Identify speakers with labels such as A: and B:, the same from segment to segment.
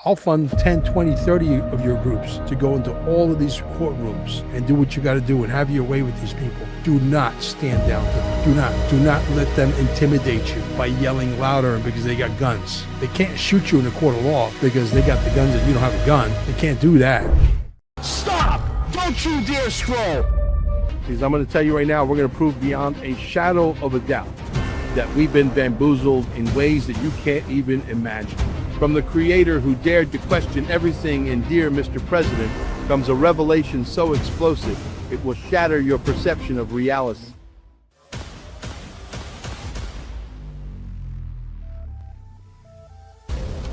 A: I'll fund 10, 20, 30 of your groups to go into all of these courtrooms and do what you got to do and have your way with these people. Do not stand down to them. Do not let them intimidate you by yelling louder because they got guns. They can't shoot you in a court of law because they got the guns and you don't have a gun. They can't do that. Stop! Don't you dare scroll! Because I'm going to tell you right now, we're going to prove beyond a shadow of a doubt that we've been bamboozled in ways that you can't even imagine. From the creator who dared to question everything in Dear Mr. President comes a revelation so explosive, it will shatter your perception of reality.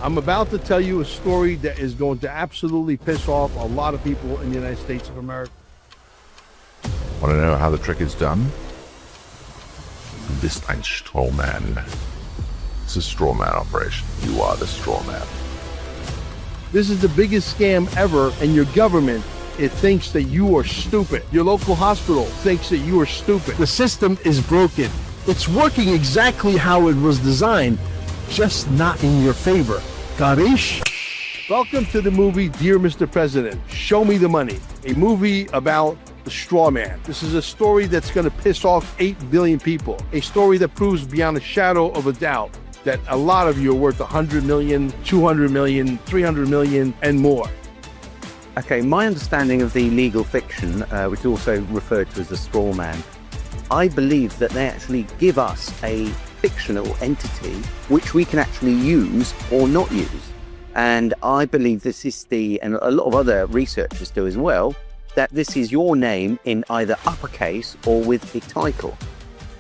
A: I'm about to tell you a story that is going to absolutely piss off a lot of people in the United States of America.
B: Want to know how the trick is done? Du bist ein Strawman. It's a straw man operation. You are the straw man.
A: This is the biggest scam ever, and your government, it thinks that you are stupid. Your local hospital thinks that you are stupid. The system is broken. It's working exactly how it was designed, just not in your favor. Capiche? Welcome to the movie Dear Mr. President, Show Me the Money, a movie about the straw man. This is a story that's going to piss off 8 billion people, a story that proves beyond a shadow of a doubt that a lot of you are worth 100 million, 200 million, 300 million, and more.
C: Okay, my understanding of the legal fiction, which is also referred to as a straw man, I believe that they actually give us a fictional entity which we can actually use or not use. And I believe this is and a lot of other researchers do as well, that this is your name in either uppercase or with a title.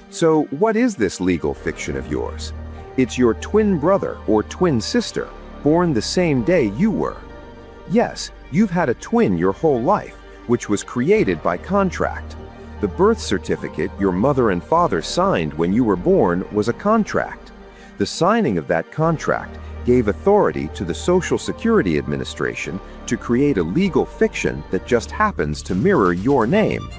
D: So what is this legal fiction of yours? It's your twin brother or twin sister, born the same day you were. Yes, you've had a twin your whole life, which was created by contract. The birth certificate your mother and father signed when you were born was a contract. The signing of that contract gave authority to the Social Security Administration to create a legal fiction that just happens to mirror your name.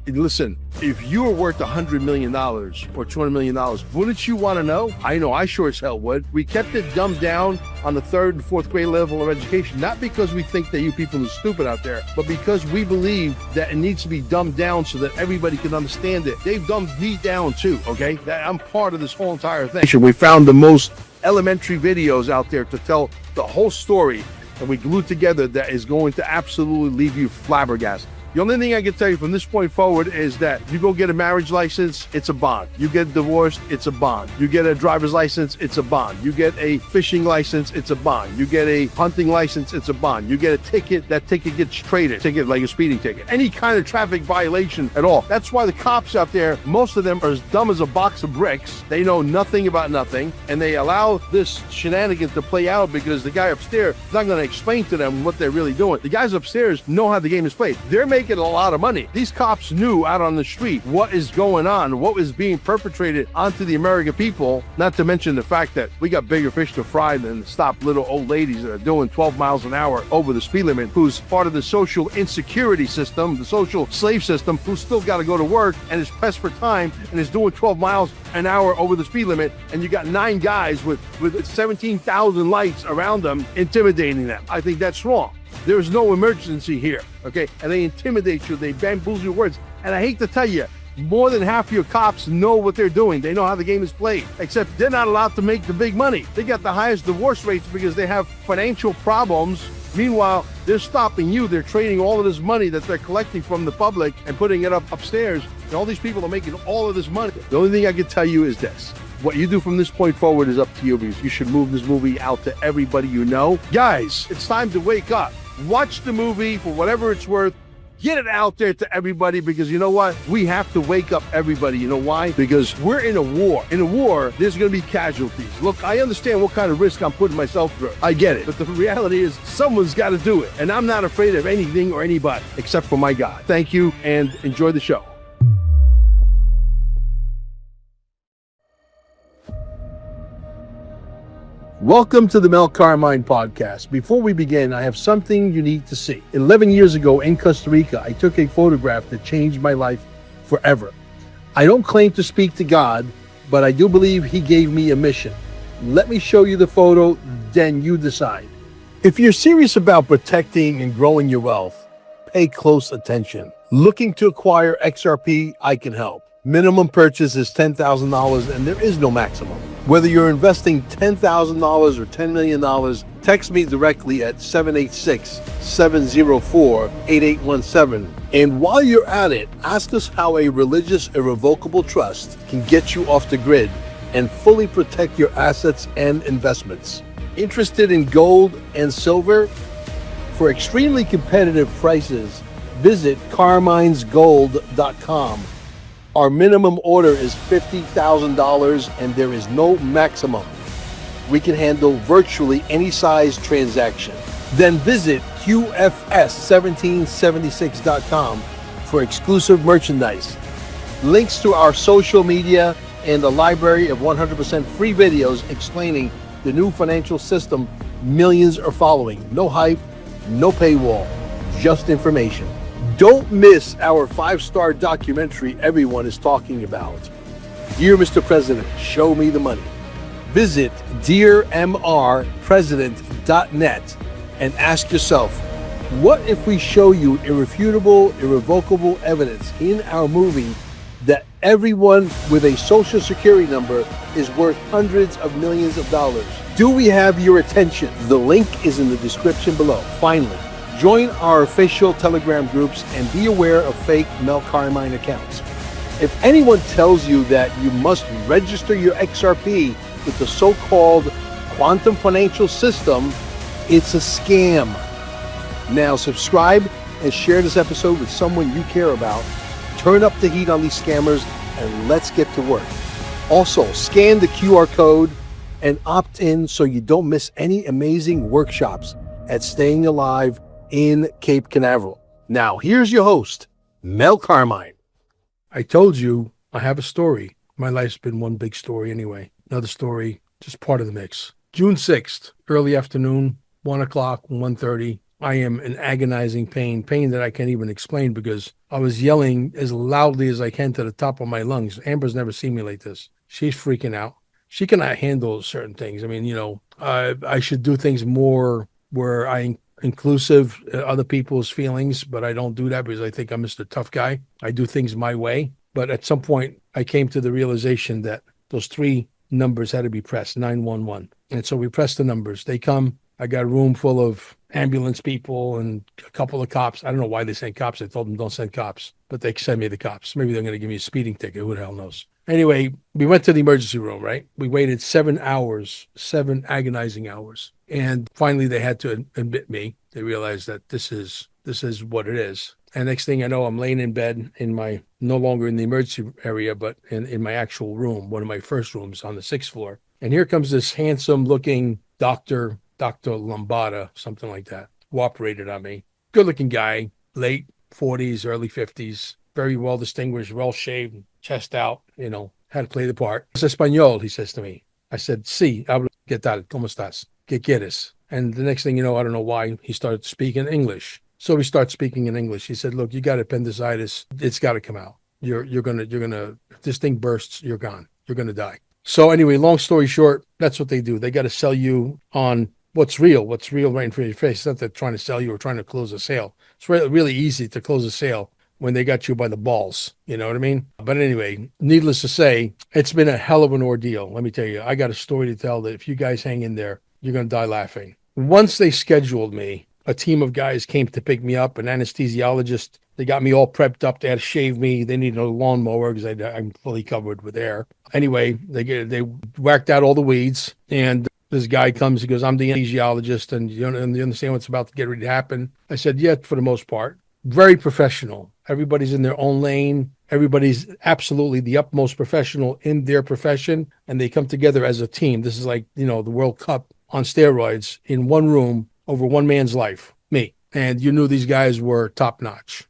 A: Listen, if you were worth $100 million or $200 million, wouldn't you want to know? I know, I sure as hell would. We kept it dumbed down on the 3rd and 4th grade level of education, not because we think that you people are stupid out there, but because we believe that it needs to be dumbed down so that everybody can understand it. They've dumbed me down too, okay? I'm part of this whole entire thing. We found the most elementary videos out there to tell the whole story, and we glued together that is going to absolutely leave you flabbergasted. The only thing I can tell you from this point forward is that you go get a marriage license, it's a bond. You get divorced, it's a bond. You get a driver's license, it's a bond. You get a fishing license, it's a bond. You get a hunting license, it's a bond. You get a ticket, that ticket gets traded. Ticket like a speeding ticket. Any kind of traffic violation at all. That's why the cops out there, most of them are as dumb as a box of bricks. They know nothing about nothing, and they allow this shenanigans to play out because the guy upstairs is not going to explain to them what they're really doing. The guys upstairs know how the game is played. They're making a lot of money. These cops knew out on the street what is going on, what was being perpetrated onto the American people, not to mention the fact that we got bigger fish to fry than stop little old ladies that are doing 12 miles an hour over the speed limit, who's part of the social insecurity system, the social slave system, who's still got to go to work and is pressed for time and is doing 12 miles an hour over the speed limit, and you got 9 guys with 17,000 lights around them intimidating them. I think that's wrong. There's no emergency here, okay? And they intimidate you, they bamboozle your words. And I hate to tell you, more than half of your cops know what they're doing. They know how the game is played, except they're not allowed to make the big money. They got the highest divorce rates because they have financial problems. Meanwhile, they're stopping you. They're trading all of this money that they're collecting from the public and putting it upstairs. And all these people are making all of this money. The only thing I can tell you is this. What you do from this point forward is up to you, because you should move this movie out to everybody you know. Guys, it's time to wake up. Watch the movie for whatever it's worth. Get it out there to everybody, because you know what? We have to wake up everybody. You know why? Because we're in a war. In a war, there's going to be casualties. Look, I understand what kind of risk I'm putting myself through. I get it. But the reality is someone's got to do it. And I'm not afraid of anything or anybody except for my God. Thank you, and enjoy the show. Welcome to the Mel Carmine podcast. Before we begin, I have something you need to see. 11 years ago in Costa Rica, I took a photograph that changed my life forever. I don't claim to speak to God, but I do believe he gave me a mission. Let me show you the photo, then you decide. If you're serious about protecting and growing your wealth, pay close attention. Looking to acquire XRP? I can help. Minimum purchase is $10,000 and there is no maximum. Whether you're investing $10,000 or $10 million, text me directly at 786-704-8817. And while you're at it, ask us how a religious irrevocable trust can get you off the grid and fully protect your assets and investments. Interested in gold and silver? For extremely competitive prices, visit carminesgold.com. Our minimum order is $50,000 and there is no maximum. We can handle virtually any size transaction. Then visit QFS1776.com for exclusive merchandise, links to our social media, and a library of 100% free videos explaining the new financial system millions are following. No hype, no paywall, just information. Don't miss our 5-star documentary everyone is talking about. Dear Mr. President, show me the money. Visit dearmrpresident.net and ask yourself, what if we show you irrefutable, irrevocable evidence in our movie that everyone with a social security number is worth hundreds of millions of dollars? Do we have your attention? The link is in the description below. Finally, join our official Telegram groups and be aware of fake Mel Carmine accounts. If anyone tells you that you must register your XRP with the so-called quantum financial system, it's a scam. Now subscribe and share this episode with someone you care about. Turn up the heat on these scammers and let's get to work. Also, scan the QR code and opt in so you don't miss any amazing workshops at Staying Alive in Cape Canaveral. Now, here's your host, Mel Carmine. I told you I have a story. My life's been one big story anyway. Another story, just part of the mix. June 6th, early afternoon, 1 o'clock, 1:30. I am in agonizing pain that I can't even explain because I was yelling as loudly as I can to the top of my lungs. Amber's never seen me like this. She's freaking out. She cannot handle certain things. I mean, I should do things more where I inclusive other people's feelings, but I don't do that because I think I'm Mr. Tough Guy. I do things my way. But at some point, I came to the realization that those 3 numbers had to be pressed, 911. And so we pressed the numbers. They come. I got a room full of ambulance people and a couple of cops. I don't know why they sent cops. I told them don't send cops, but they sent me the cops. Maybe they're going to give me a speeding ticket. Who the hell knows? Anyway, we went to the emergency room, right? We waited 7 hours, 7 agonizing hours. And finally, they had to admit me. They realized that this is what it is. And next thing I know, I'm laying in bed no longer in the emergency area, but in my actual room, one of my first rooms on the 6th floor. And here comes this handsome looking Dr. Lombarda, something like that, who operated on me. Good looking guy, late 40s, early 50s, very well distinguished, well shaved, chest out, had to play the part. Es español, he says to me. I said, sí, hablo, ¿qué tal? ¿Cómo estás? ¿Qué quieres? And the next thing you know, I don't know why, he started speaking English. So we start speaking in English. He said, look, you got appendicitis. It's got to come out. You're going to, if this thing bursts, you're gone. You're going to die. So anyway, long story short, that's what they do. They got to sell you on what's real right in front of your face. It's not that trying to sell you or trying to close a sale. It's really easy to close a sale when they got you by the balls. You know what I mean? But anyway, needless to say, it's been a hell of an ordeal. Let me tell you, I got a story to tell that if you guys hang in there, you're going to die laughing. Once they scheduled me, a team of guys came to pick me up, an anesthesiologist. They got me all prepped up. They had to shave me. They needed a lawnmower because I'm fully covered with hair. Anyway, they whacked out all the weeds, and this guy comes. He goes, I'm the anesthesiologist, and you understand what's about to get ready to happen? I said, yeah, for the most part. Very professional. Everybody's in their own lane. Everybody's absolutely the utmost professional in their profession, and they come together as a team. This is like, the World Cup on steroids in one room over one man's life, me. And you knew these guys were top-notch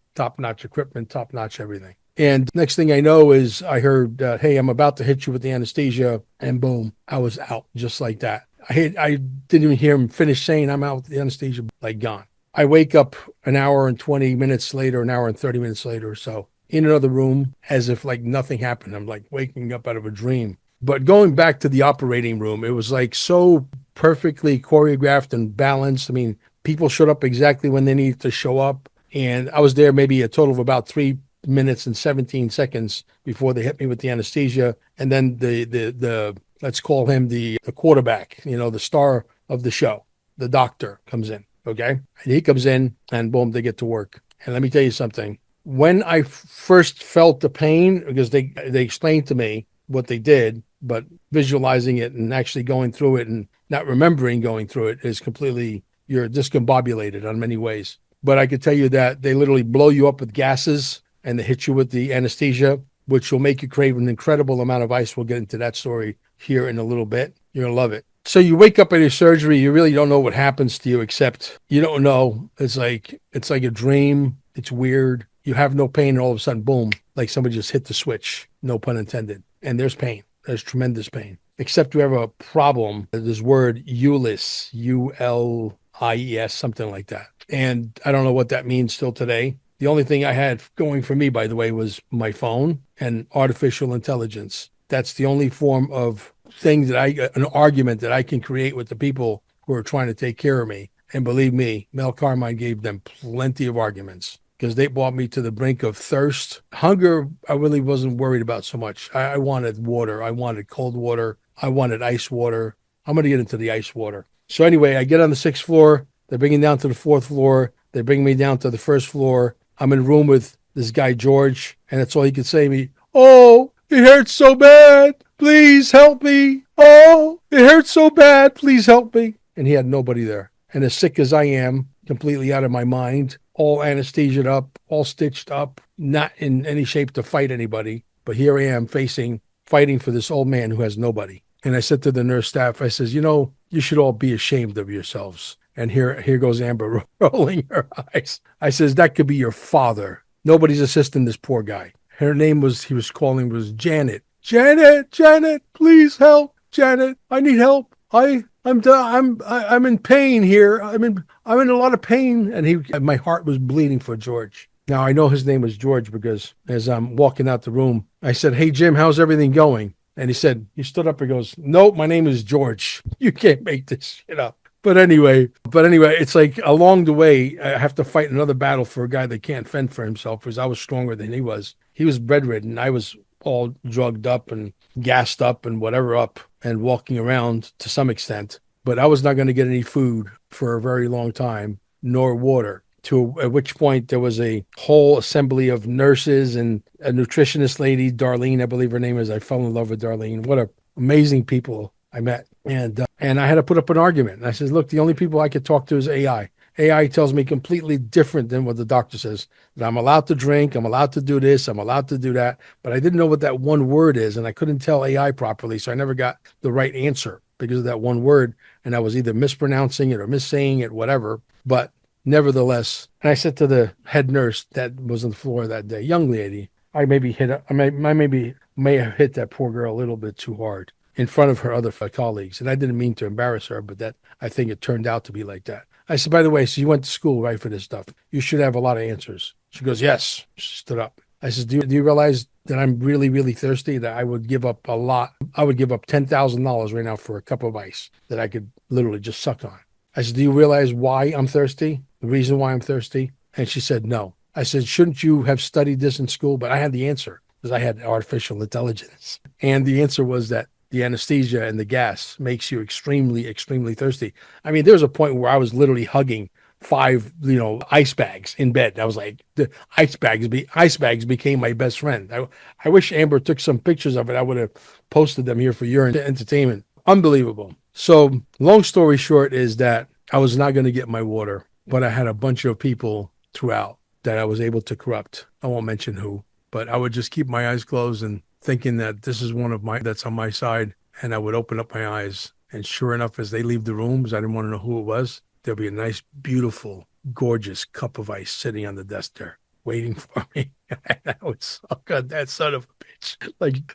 A: equipment, top-notch everything. And next thing I know is I heard, hey, I'm about to hit you with the anesthesia, and boom, I was out just like that. I didn't even hear him finish saying I'm out with the anesthesia, like gone. I wake up an hour and 20 minutes later, an hour and 30 minutes later or so, in another room as if like nothing happened. I'm like waking up out of a dream. But going back to the operating room, it was like so perfectly choreographed and balanced. I mean, people showed up exactly when they needed to show up. And I was there maybe a total of about 3 minutes and 17 seconds before they hit me with the anesthesia. And then the let's call him the quarterback, the star of the show, the doctor comes in. Okay. And he comes in and boom, they get to work. And let me tell you something. When I first felt the pain, because they explained to me what they did, but visualizing it and actually going through it and not remembering going through it is completely, you're discombobulated on many ways. But I could tell you that they literally blow you up with gases and they hit you with the anesthesia, which will make you crave an incredible amount of ice. We'll get into that story here in a little bit. You're going to love it. So you wake up at your surgery, you really don't know what happens to you, except you don't know. It's like a dream. It's weird. You have no pain, and all of a sudden, boom, like somebody just hit the switch, no pun intended. And there's pain. There's tremendous pain. Except you have a problem. This word ULIS, ULIES, something like that. And I don't know what that means still today. The only thing I had going for me, by the way, was my phone and artificial intelligence. That's the only form of thing an argument that I can create with the people who are trying to take care of me. And believe me, Mel Carmine gave them plenty of arguments because they brought me to the brink of thirst. Hunger, I really wasn't worried about so much. I wanted water. I wanted cold water. I wanted ice water. I'm going to get into the ice water. So anyway, I get on the 6th floor. They're bringing me down to the 4th floor. They bring me down to the 1st floor. I'm in a room with this guy, George, and that's all he could say to me. Oh, it hurts so bad. Please help me. Oh, it hurts so bad. Please help me. And he had nobody there. And as sick as I am, completely out of my mind, all anesthesiaed up, all stitched up, not in any shape to fight anybody. But here I am fighting for this old man who has nobody. And I said to the nurse staff, I says, you should all be ashamed of yourselves. And here goes Amber rolling her eyes. I says, that could be your father. Nobody's assisting this poor guy. Her name was was Janet. Janet, please help. Janet, I need help. I'm in pain here. I'm in a lot of pain. And my heart was bleeding for George. Now I know his name was George because as I'm walking out the room, I said, hey Jim, how's everything going? And he stood up and goes, nope, my name is George. You can't make this shit up. But anyway, it's like along the way, I have to fight another battle for a guy that can't fend for himself because I was stronger than he was. He was bedridden. I was all drugged up and gassed up and whatever up and walking around to some extent. But I was not going to get any food for a very long time, nor water. At which point there was a whole assembly of nurses and a nutritionist lady, Darlene, I believe her name is. I fell in love with Darlene. What amazing people I met. And I had to put up an argument. And I said, look, the only people I could talk to is AI. AI tells me completely different than what the doctor says. That I'm allowed to drink, I'm allowed to do this, I'm allowed to do that. But I didn't know what that one word is, and I couldn't tell AI properly, so I never got the right answer because of that one word. And I was either mispronouncing it or missaying it, whatever. But nevertheless, and I said to the head nurse that was on the floor that day, young lady, I may have hit that poor girl a little bit too hard in front of her other colleagues. And I didn't mean to embarrass her, but I think it turned out to be like that. I said, by the way, so you went to school, right, for this stuff. You should have a lot of answers. She goes, yes. She stood up. I said, do you realize that I'm really, really thirsty, that I would give up a lot? I would give up $10,000 right now for a cup of ice that I could literally just suck on. I said, do you realize why I'm thirsty? The reason why I'm thirsty? And she said, no. I said, shouldn't you have studied this in school? But I had the answer because I had artificial intelligence. And the answer was that the anesthesia and the gas makes you extremely, extremely thirsty. I mean, there was a point where I was literally hugging 5, ice bags in bed. I was like, the ice bags became my best friend. I wish Amber took some pictures of it. I would have posted them here for your entertainment. Unbelievable. So long story short is that I was not going to get my water, but I had a bunch of people throughout that I was able to corrupt. I won't mention who, but I would just keep my eyes closed and thinking that this is one of that's on my side. And I would open up my eyes. And sure enough, as they leave the rooms, I didn't want to know who it was. There'll be a nice, beautiful, gorgeous cup of ice sitting on the desk there, waiting for me. And I would suck on that son of a bitch.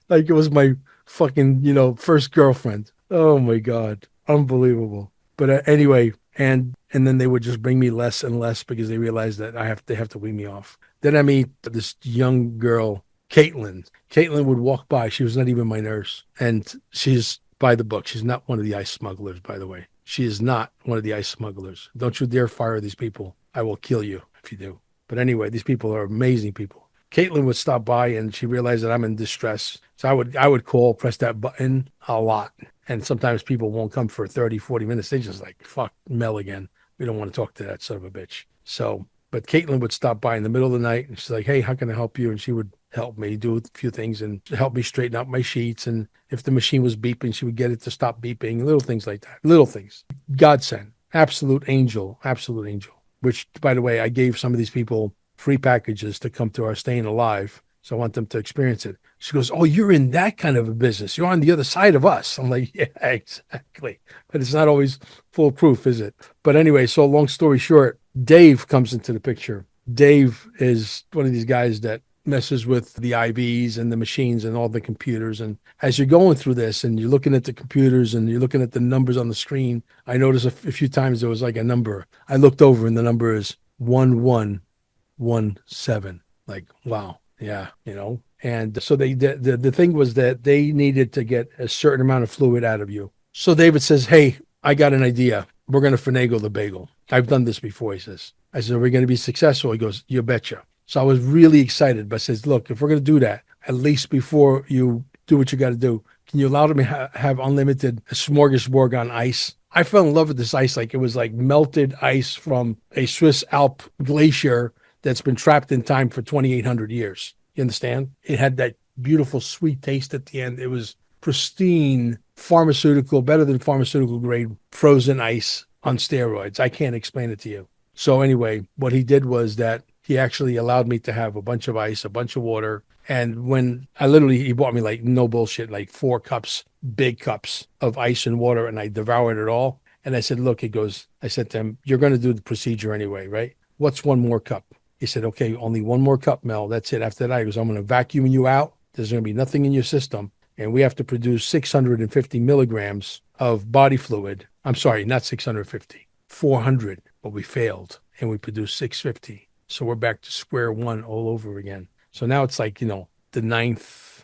A: Like it was my fucking, first girlfriend. Oh my God. Unbelievable. But anyway, and then they would just bring me less and less because they realized that they have to wean me off. Then I meet this young girl, Caitlin. Caitlin would walk by. She was not even my nurse. And she's by the book. She's not one of the ice smugglers, by the way. She is not one of the ice smugglers. Don't you dare fire these people. I will kill you if you do. But anyway, these people are amazing people. Caitlin would stop by and she realized that I'm in distress. So I would call, press that button a lot. And sometimes people won't come for 30, 40 minutes. They just like, fuck Mel again. We don't want to talk to that son of a bitch. So, but Caitlin would stop by in the middle of the night and she's like, hey, how can I help you? And she would help me do a few things and help me straighten out my sheets. And if the machine was beeping, she would get it to stop beeping, little things like that. Little things. Godsend. Absolute angel. Absolute angel. Which, by the way, I gave some of these people free packages to come to our Staying Alive. So I want them to experience it. She goes, oh, you're in that kind of a business. You're on the other side of us. I'm like, yeah, exactly. But it's not always foolproof, is it? But anyway, so long story short, Dave comes into the picture. Dave is one of these guys that messes with the IVs and the machines and all the computers. And as you're going through this and you're looking at the computers and you're looking at the numbers on the screen, I noticed a few times there was like a number. I looked over and the number is 1117. Like, wow. Yeah, you know. And so the thing was that they needed to get a certain amount of fluid out of you. So David says, hey, I got an idea. We're going to finagle the bagel. I've done this before, he says. I said, are we going to be successful? He goes, you betcha. So I was really excited, but says, look, if we're going to do that, at least before you do what you got to do, can you allow me to have unlimited smorgasbord on ice? I fell in love with this ice. Like it was like melted ice from a Swiss Alp glacier that's been trapped in time for 2,800 years. You understand? It had that beautiful sweet taste at the end. It was pristine, pharmaceutical, better than pharmaceutical grade frozen ice on steroids. I can't explain it to you. So anyway, what he did was that he actually allowed me to have a bunch of ice, a bunch of water. And when he bought me like no bullshit, like 4 cups, big cups of ice and water, and I devoured it all. And I said, look, I said to him, you're going to do the procedure anyway, right? What's one more cup? He said, okay, only one more cup, Mel. That's it. After that, he goes, I'm going to vacuum you out. There's going to be nothing in your system. And we have to produce 650 milligrams of body fluid. I'm sorry, not 650, 400. But we failed and we produced 650. So we're back to square one all over again. So now it's like, the 9th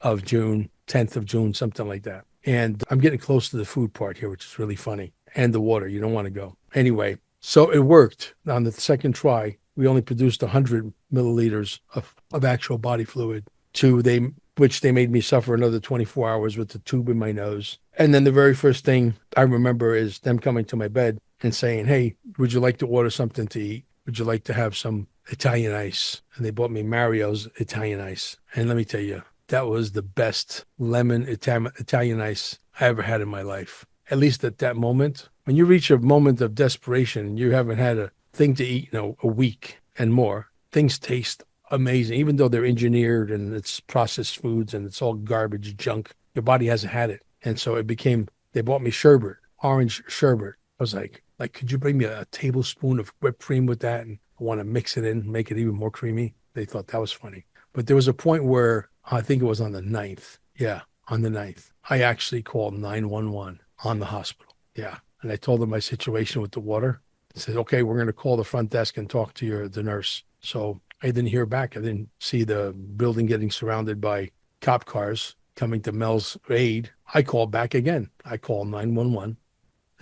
A: of June, 10th of June, something like that. And I'm getting close to the food part here, which is really funny. And the water. You don't want to go. Anyway. So it worked. On the second try, we only produced 100 milliliters of actual body fluid, which they made me suffer another 24 hours with the tube in my nose. And then the very first thing I remember is them coming to my bed and saying, hey, would you like to order something to eat? Would you like to have some Italian ice? And they bought me Mario's Italian ice. And let me tell you, that was the best lemon Italian ice I ever had in my life. At least at that moment. When you reach a moment of desperation, you haven't had a thing to eat in a week and more, things taste amazing. Even though they're engineered and it's processed foods and it's all garbage junk, your body hasn't had it. And so they bought me sherbet, orange sherbet. I was like, could you bring me a tablespoon of whipped cream with that? And I want to mix it in, make it even more creamy. They thought that was funny. But there was a point where I think it was on the 9th. Yeah, on the 9th. I actually called 911 on the hospital. Yeah. And I told them my situation with the water. I said, okay, we're going to call the front desk and talk to the nurse. So I didn't hear back. I didn't see the building getting surrounded by cop cars coming to Mel's aid. I called back again. I called 911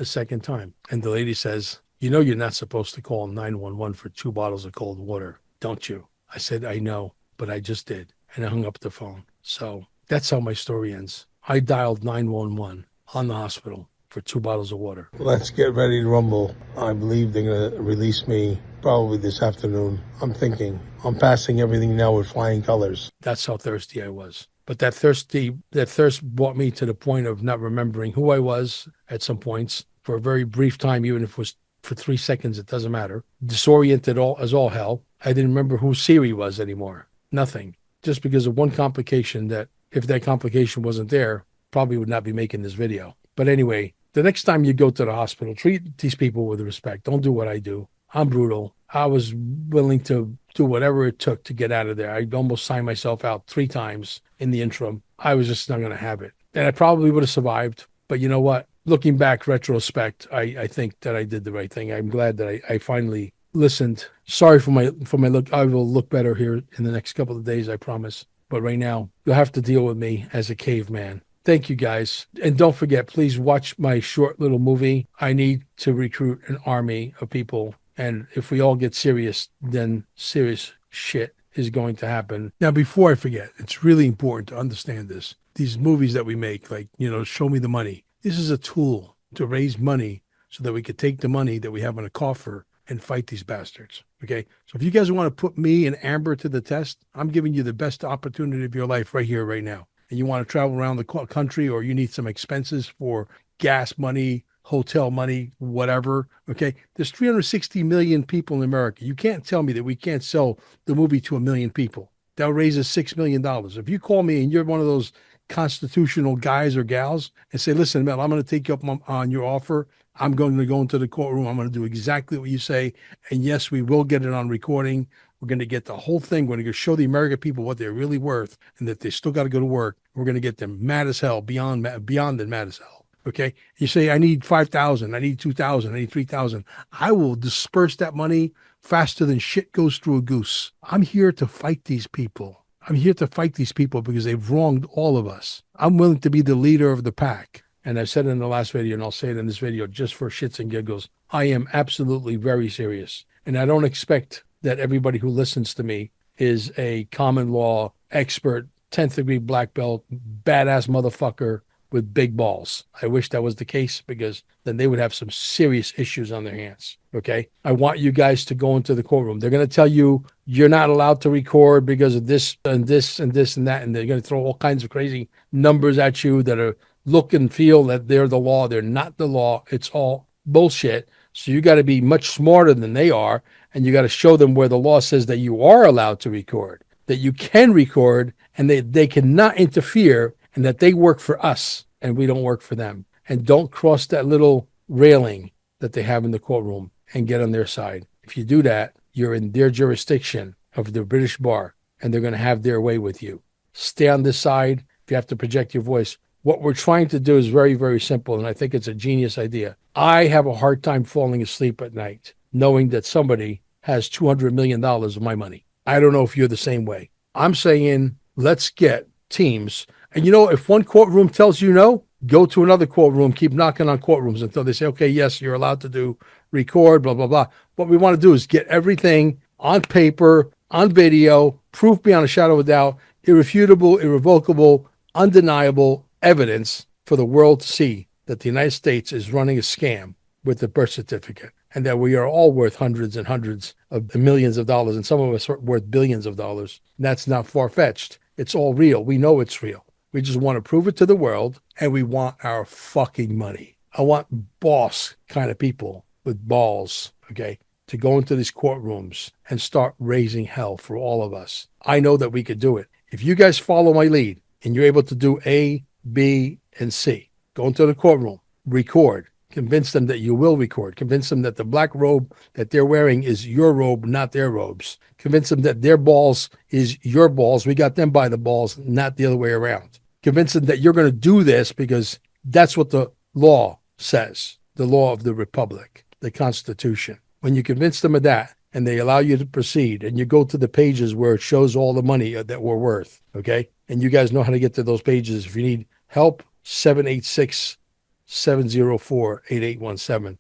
A: a second time. And the lady says, you're not supposed to call 911 for 2 bottles of cold water, don't you? I said, I know, but I just did. And I hung up the phone. So that's how my story ends. I dialed 911 on the hospital for 2 bottles of water.
E: Let's get ready to rumble. I believe they're going to release me probably this afternoon. I'm passing everything now with flying colors.
A: That's how thirsty I was. But that thirst brought me to the point of not remembering who I was at some points for a very brief time, even if it was for 3 seconds, it doesn't matter. Disoriented as all hell. I didn't remember who Siri was anymore. Nothing. Just because of one complication that, if that complication wasn't there, probably would not be making this video. But anyway, the next time you go to the hospital, treat these people with respect. Don't do what I do. I'm brutal. I was willing to do whatever it took to get out of there. I almost signed myself out 3 times in the interim. I was just not going to have it. And I probably would have survived. But you know what? Looking back, retrospect, I think that I did the right thing. I'm glad that I finally listened. Sorry for my look. I will look better here in the next couple of days, I promise. But right now, you'll have to deal with me as a caveman. Thank you guys. And don't forget, please watch my short little movie. I need to recruit an army of people. And if we all get serious, then serious shit is going to happen. Now, before I forget, it's really important to understand this. These movies that we make, like, Show Me the Money, this is a tool to raise money so that we could take the money that we have in a coffer and fight these bastards. Okay. So if you guys want to put me and Amber to the test, I'm giving you the best opportunity of your life right here, right now. And you want to travel around the country, or you need some expenses for gas money, hotel money, whatever. Okay. There's 360 million people in America. You can't tell me that we can't sell the movie to 1 million people. That raises $6 million. If you call me and you're one of those constitutional guys or gals and say, listen, Mel, I'm going to take you up on your offer. I'm going to go into the courtroom. I'm going to do exactly what you say. And yes, we will get it on recording. We're going to get the whole thing. We're going to show the American people what they're really worth and that they still got to go to work. We're going to get them mad as hell, beyond than mad as hell. Okay. You say, I need 5,000. I need 2,000. I need 3,000. I will disperse that money faster than shit goes through a goose. I'm here to fight these people. I'm here to fight these people because they've wronged all of us. I'm willing to be the leader of the pack. And I said it in the last video, and I'll say it in this video just for shits and giggles. I am absolutely very serious. And I don't expect that everybody who listens to me is a common law expert, 10th degree black belt, badass motherfucker with big balls. I wish that was the case, because then they would have some serious issues on their hands. Okay. I want you guys to go into the courtroom. They're going to tell you you're not allowed to record because of this and this and this and that. And they're going to throw all kinds of crazy numbers at you that are look and feel that they're the law. They're not the law. It's all bullshit. So you got to be much smarter than they are. And you got to show them where the law says that you are allowed to record, that you can record, and they cannot interfere, and that they work for us and we don't work for them. And don't cross that little railing that they have in the courtroom and get on their side. If you do that, you're in their jurisdiction of the British bar, and they're going to have their way with you. Stay on this side. If you have to project your voice, what we're trying to do is very, very simple, and I think it's a genius idea. I have a hard time falling asleep at night knowing that somebody has $200 million of my money. I don't know if you're the same way. I'm saying let's get teams. And if one courtroom tells you no, go to another courtroom, keep knocking on courtrooms until they say, okay, yes, you're allowed to do record, blah, blah, blah. What we want to do is get everything on paper, on video, proof beyond a shadow of a doubt, irrefutable, irrevocable, undeniable evidence for the world to see that the United States is running a scam with the birth certificate, and that we are all worth hundreds and hundreds of millions of dollars, and some of us are worth billions of dollars. And that's not far-fetched. It's all real. We know it's real. We just want to prove it to the world, and we want our fucking money. I want boss kind of people with balls, okay, to go into these courtrooms and start raising hell for all of us. I know that we could do it. If you guys follow my lead and you're able to do A, B, and C, go into the courtroom, record, convince them that you will record, convince them that the black robe that they're wearing is your robe, not their robes. Convince them that their balls is your balls. We got them by the balls, not the other way around. Convince them that you're going to do this because that's what the law says, the law of the republic, the Constitution. When you convince them of that and they allow you to proceed, and you go to the pages where it shows all the money that we're worth, okay? And you guys know how to get to those pages. If you need help, 786-704-8817.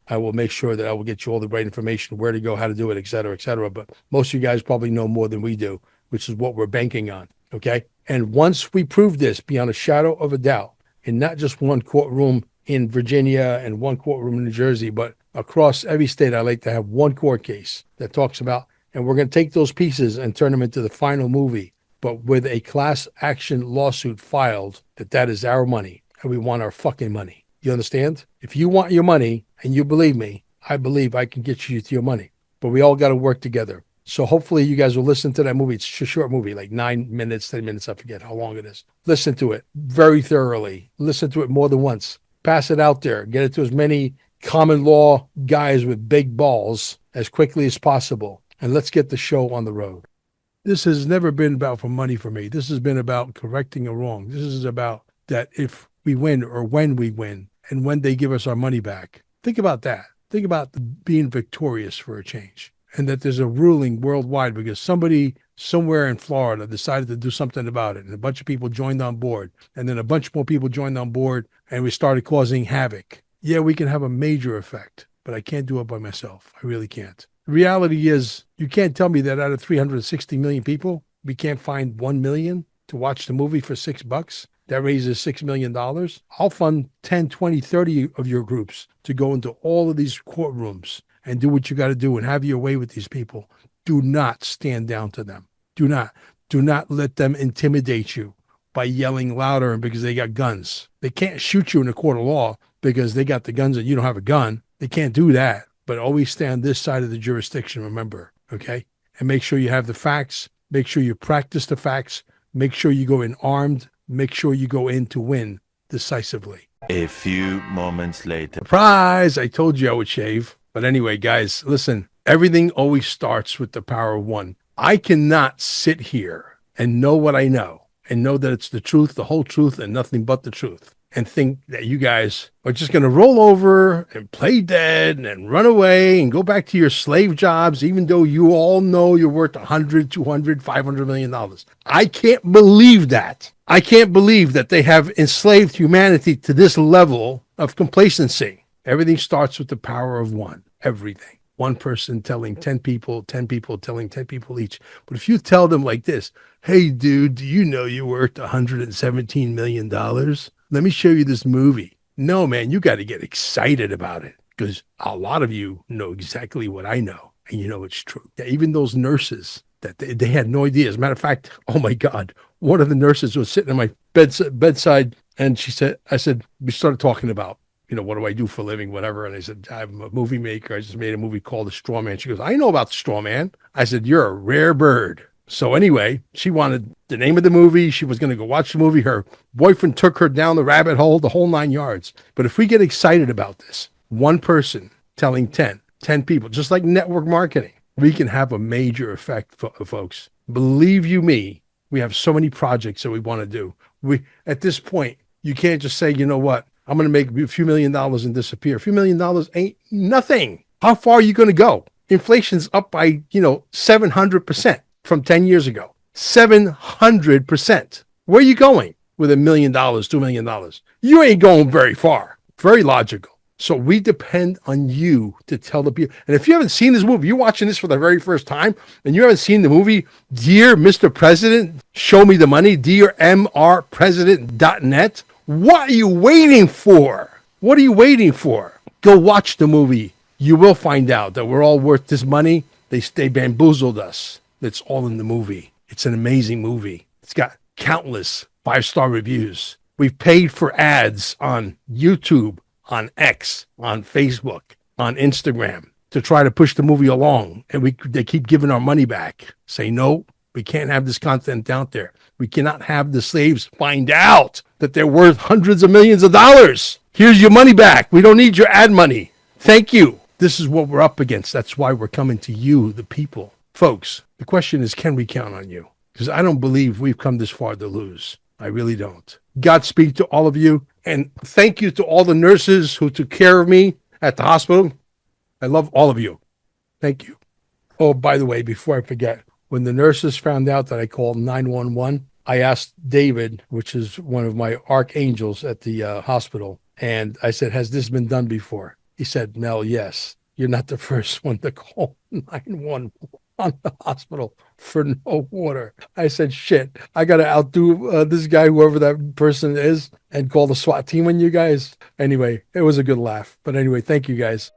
A: I will make sure that I will get you all the right information, where to go, how to do it, et cetera, et cetera. But most of you guys probably know more than we do, which is what we're banking on, okay? And once we prove this beyond a shadow of a doubt, in not just one courtroom in Virginia and one courtroom in New Jersey, but across every state, I like to have one court case that talks about, and we're going to take those pieces and turn them into the final movie, but with a class action lawsuit filed that is our money, and we want our fucking money. You understand? If you want your money, and you believe me, I believe I can get you to your money. But we all got to work together. So hopefully you guys will listen to that movie. It's a short movie, like 9 minutes, 10 minutes. I forget how long it is. Listen to it very thoroughly. Listen to it more than once. Pass it out there. Get it to as many common law guys with big balls as quickly as possible. And let's get the show on the road. This has never been about for money for me. This has been about correcting a wrong. This is about that if we win, or when we win, and when they give us our money back. Think about that. Think about being victorious for a change, and that there's a ruling worldwide because somebody somewhere in Florida decided to do something about it, and a bunch of people joined on board, and then a bunch more people joined on board, and we started causing havoc. Yeah, we can have a major effect, but I can't do it by myself. I really can't. The reality is, you can't tell me that out of 360 million people, we can't find 1 million to watch the movie for $6. That raises $6 million. I'll fund 10, 20, 30 of your groups to go into all of these courtrooms and do what you got to do and have your way with these people. Do not stand down to them. Do not let them intimidate you by yelling louder and because they got guns. They can't shoot you in a court of law because they got the guns and you don't have a gun. They can't do that. But always stay on this side of the jurisdiction, remember, okay? And make sure you have the facts. Make sure you practice the facts. Make sure you go in armed. Make sure you go in to win decisively.
F: A few moments later.
A: Surprise! I told you I would shave. But anyway, guys, listen, everything always starts with the power of one. I cannot sit here and know what I know and know that it's the truth, the whole truth, and nothing but the truth, and think that you guys are just going to roll over and play dead and run away and go back to your slave jobs, even though you all know you're worth 100, 200, 500 million dollars. I can't believe that. I can't believe that they have enslaved humanity to this level of complacency. Everything starts with the power of one. Everything. One person telling 10 people telling 10 people each. But if you tell them like this, hey, dude, do you know you're worth $117 million? Let me show you this movie. No, man, you got to get excited about it because a lot of you know exactly what I know, and you know it's true. Yeah, even those nurses, that they had no idea. As a matter of fact, oh my God, one of the nurses was sitting at my bedside, and I said, we started talking about, what do I do for a living, whatever. And I said, I'm a movie maker. I just made a movie called The Straw Man. She goes, I know about The Straw Man. I said, you're a rare bird. So anyway, she wanted the name of the movie. She was going to go watch the movie. Her boyfriend took her down the rabbit hole, the whole 9 yards. But if we get excited about this, one person telling 10 people, just like network marketing, we can have a major effect, folks. Believe you me, we have so many projects that we want to do. At this point, you can't just say, you know what, I'm going to make a few $1 million and disappear. A few $1 million ain't nothing. How far are you going to go? Inflation's up by, 700%. From 10 years ago, 700%. Where are you going with $1 million, $2 million? You ain't going very far. Very logical. So we depend on you to tell the people. And if you haven't seen this movie, you're watching this for the very first time, and you haven't seen the movie, Dear Mr. President, Show Me the Money, dearmrpresident.net. What are you waiting for? What are you waiting for? Go watch the movie. You will find out that we're all worth this money. They bamboozled us. It's all in the movie. It's an amazing movie. It's got countless 5-star reviews. We've paid for ads on YouTube, on X, on Facebook, on Instagram to try to push the movie along. And they keep giving our money back. Say, no, we can't have this content out there. We cannot have the slaves find out that they're worth hundreds of millions of dollars. Here's your money back. We don't need your ad money. Thank you. This is what we're up against. That's why we're coming to you, the people. Folks, the question is, can we count on you? Because I don't believe we've come this far to lose. I really don't. Godspeed to all of you. And thank you to all the nurses who took care of me at the hospital. I love all of you. Thank you. Oh, by the way, before I forget, when the nurses found out that I called 911, I asked David, which is one of my archangels at the hospital, and I said, has this been done before? He said, Mel, yes. You're not the first one to call 911 on the hospital for no water. I said, shit, I got to outdo this guy, whoever that person is, and call the SWAT team on you guys. Anyway, it was a good laugh. But anyway, thank you guys.